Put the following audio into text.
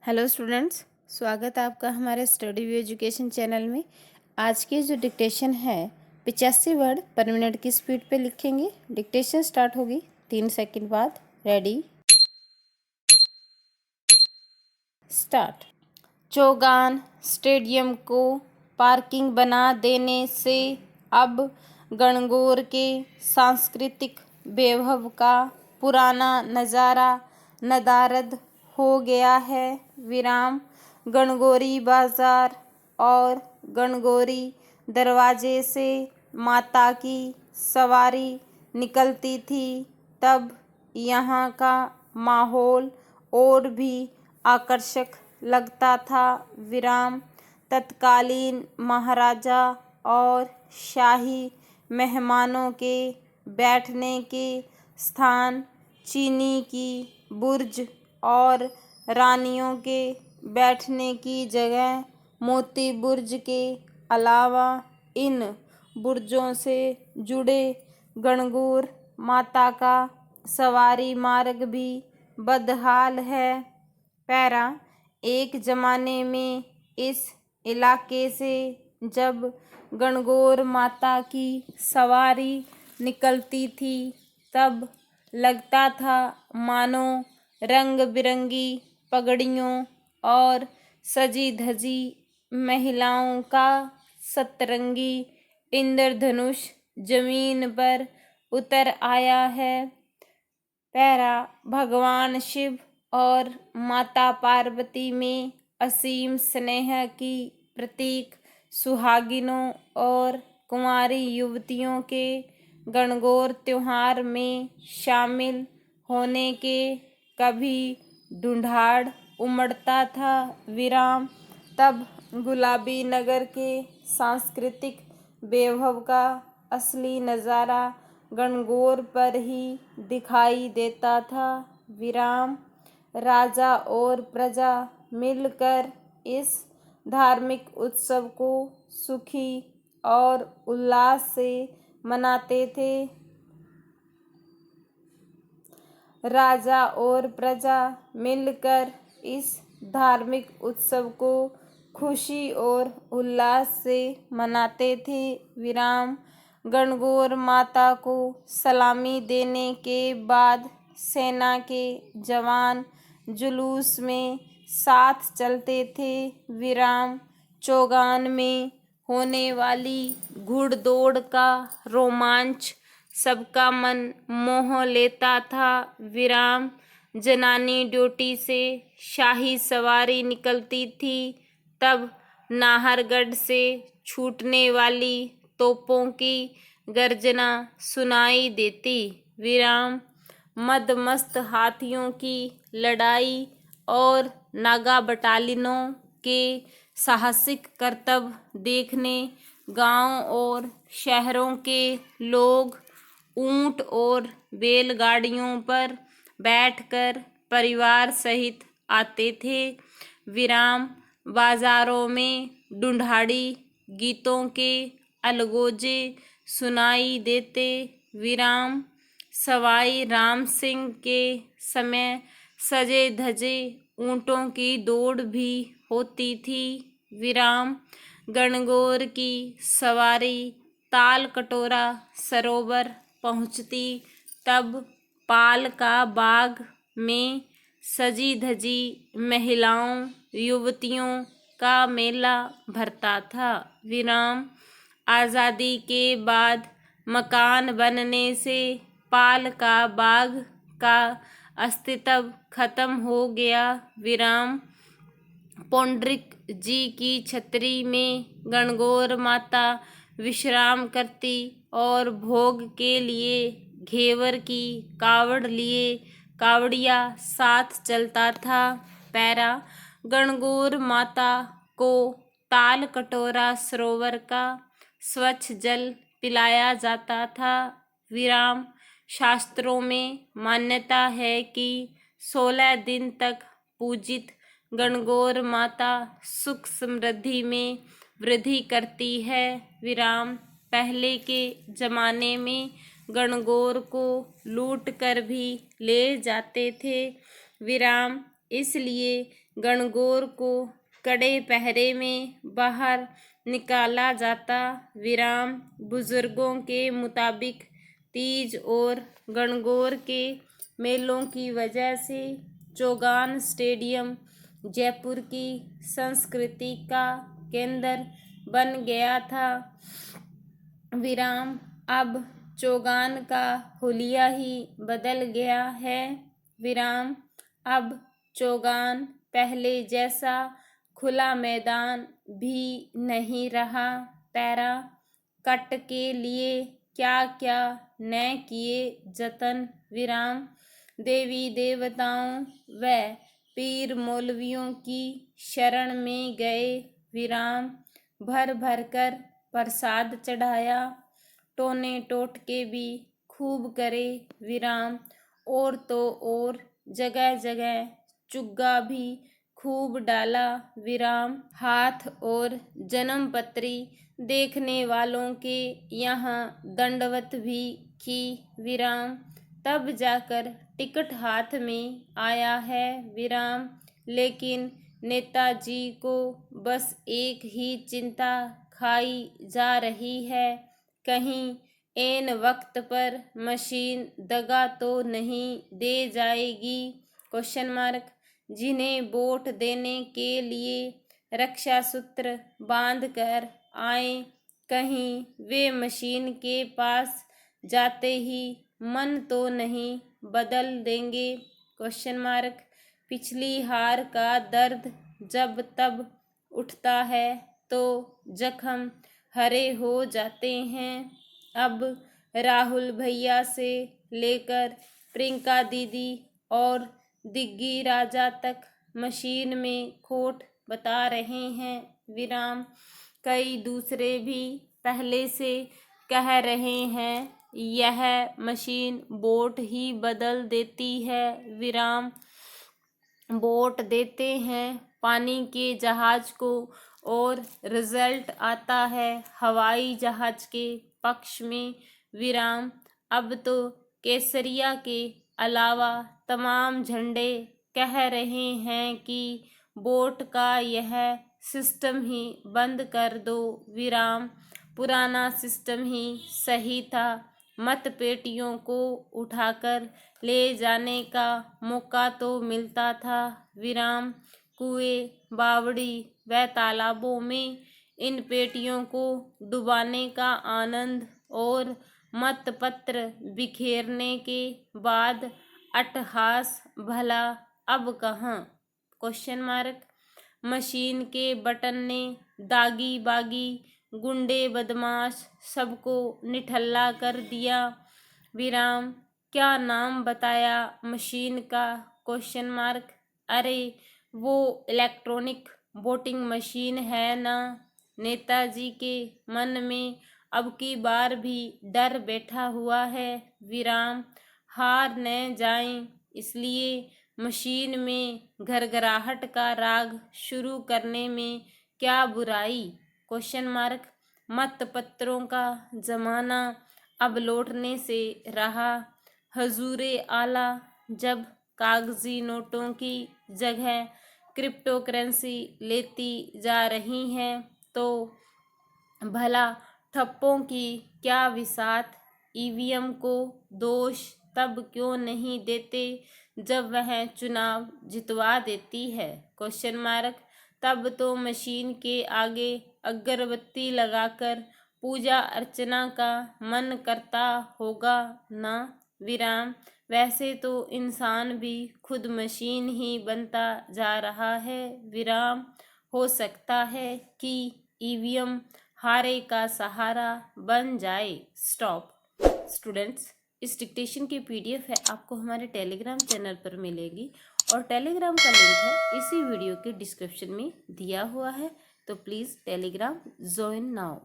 Hello students, स्वागत है आपका हमारे स्टडी व्यू एजुकेशन चैनल में। आज की जो डिक्टेशन है 85 वर्ड पर मिनट की स्पीड पे लिखेंगे। डिक्टेशन स्टार्ट होगी 3 सेकंड बाद। Ready start. चौगान स्टेडियम को पार्किंग बना देने से अब गणगौर के सांस्कृतिक वैभव का पुराना नज़ारा नदारद हो गया है। विराम गणगौरी बाजार और गणगौरी दरवाजे से माता की सवारी निकलती थी, तब यहाँ का माहौल और भी आकर्षक लगता था। विराम तत्कालीन महाराजा और शाही मेहमानों के बैठने के स्थान चीनी की बुर्ज और रानियों के बैठने की जगह मोती बुर्ज के अलावा इन बुर्जों से जुड़े गणगौर माता का सवारी मार्ग भी बदहाल है। पैरा एक ज़माने में इस इलाके से जब गणगौर माता की सवारी निकलती थी, तब लगता था मानो रंग बिरंगी पगड़ियों और सजी धजी महिलाओं का सतरंगी इंद्रधनुष जमीन पर उतर आया है। पैरा भगवान शिव और माता पार्वती में असीम स्नेह की प्रतीक सुहागिनों और कुंवारी युवतियों के गणगौर त्योहार में शामिल होने के कभी ढूंढाड़ उमड़ता था। विराम तब गुलाबी नगर के सांस्कृतिक वैभव का असली नज़ारा गणगौर पर ही दिखाई देता था। विराम राजा और प्रजा मिलकर इस धार्मिक उत्सव को सुखी और उल्लास से मनाते थे। राजा और प्रजा मिलकर इस धार्मिक उत्सव को खुशी और उल्लास से मनाते थे। विराम गणगौर माता को सलामी देने के बाद सेना के जवान जुलूस में साथ चलते थे। विराम चौगान में होने वाली घुड़दौड़ का रोमांच सबका मन मोह लेता था। विराम जनानी ड्यूटी से शाही सवारी निकलती थी, तब नाहरगढ़ से छूटने वाली तोपों की गर्जना सुनाई देती। विराम मदमस्त हाथियों की लड़ाई और नागा बटालियनों के साहसिक करतब देखने गांव और शहरों के लोग ऊंट और बैलगाड़ियों पर बैठकर परिवार सहित आते थे। विराम बाजारों में ढूंढाड़ी गीतों के अलगोजे सुनाई देते। विराम सवाई राम सिंह के समय सजे धजे ऊंटों की दौड़ भी होती थी। विराम गणगौर की सवारी ताल कटोरा सरोवर पहुंचती, तब पाल का बाग में सजी धजी महिलाओं युवतियों का मेला भरता था। विराम आज़ादी के बाद मकान बनने से पाल का बाग का अस्तित्व खत्म हो गया। विराम पौंड्रिक जी की छतरी में गणगौर माता विश्राम करती और भोग के लिए घेवर की कावड़ लिए कावड़िया साथ चलता था। पैरा गणगौर माता को ताल कटोरा सरोवर का स्वच्छ जल पिलाया जाता था। विराम शास्त्रों में मान्यता है कि 16 दिन तक पूजित गणगौर माता सुख समृद्धि में वृद्धि करती है। विराम पहले के ज़माने में गणगौर को लूट कर भी ले जाते थे। विराम इसलिए गणगौर को कड़े पहरे में बाहर निकाला जाता। विराम बुजुर्गों के मुताबिक तीज और गणगौर के मेलों की वजह से चौगान स्टेडियम जयपुर की संस्कृति का केंद्र बन गया था। विराम अब चौगान का हुलिया ही बदल गया है। विराम अब चौगान पहले जैसा खुला मैदान भी नहीं रहा। पैरा कट के लिए क्या क्या न किए जतन। विराम देवी देवताओं व पीर मौलवियों की शरण में गए। विराम भर भर कर प्रसाद चढ़ाया। टोने टोटके भी खूब करे। विराम और तो और जगह जगह चुग्गा भी खूब डाला। विराम हाथ और जन्मपत्री देखने वालों के यहाँ दंडवत भी की। विराम तब जाकर टिकट हाथ में आया है। विराम लेकिन नेताजी को बस एक ही चिंता खाई जा रही है, कहीं ऐन वक्त पर मशीन दगा तो नहीं दे जाएगी। Question mark. जिन्हें वोट देने के लिए रक्षा सूत्र बांध कर आए, कहीं वे मशीन के पास जाते ही मन तो नहीं बदल देंगे। Question mark. पिछली हार का दर्द जब तब उठता है तो जख्म हरे हो जाते हैं। अब राहुल भैया से लेकर प्रियंका दीदी और दिग्गी राजा तक मशीन में खोट बता रहे हैं। विराम कई दूसरे भी पहले से कह रहे हैं यह मशीन वोट ही बदल देती है। विराम वोट देते हैं पानी के जहाज को और रिजल्ट आता है हवाई जहाज के पक्ष में। विराम अब तो केसरिया के अलावा तमाम झंडे कह रहे हैं कि वोट का यह सिस्टम ही बंद कर दो। विराम पुराना सिस्टम ही सही था। मतपेटियों को उठाकर ले जाने का मौका तो मिलता था। विराम कुएं, बावड़ी व तालाबों में इन पेटियों को डुबाने का आनंद और मतपत्र बिखेरने के बाद अट्टहास भला अब कहाँ। Question mark. मशीन के बटन ने दागी बागी गुंडे बदमाश सबको निठल्ला कर दिया। विराम क्या नाम बताया मशीन का। Question mark. अरे वो इलेक्ट्रॉनिक वोटिंग मशीन है ना। नेताजी के मन में अब की बार भी डर बैठा हुआ है। विराम हार न जाएं इसलिए मशीन में घरघराहट का राग शुरू करने में क्या बुराई। Question mark. मतपत्रों का जमाना अब लौटने से रहा। हजूरे आला जब कागजी नोटों की जगह क्रिप्टो करेंसी लेती जा रही हैं तो भला ठप्पों की क्या विसात। ईवीएम को दोष तब क्यों नहीं देते जब वह चुनाव जितवा देती है। Question mark. तब तो मशीन के आगे अगरबत्ती लगाकर पूजा अर्चना का मन करता होगा ना। विराम वैसे तो इंसान भी खुद मशीन ही बनता जा रहा है। विराम हो सकता है कि ईवीएम हारे का सहारा बन जाए। स्टॉप। स्टूडेंट्स इस डिक्टेशन की पीडीएफ है आपको हमारे टेलीग्राम चैनल पर मिलेगी और टेलीग्राम का लिंक है इसी वीडियो के डिस्क्रिप्शन में दिया हुआ है, तो प्लीज़ टेलीग्राम ज्वाइन नाउ।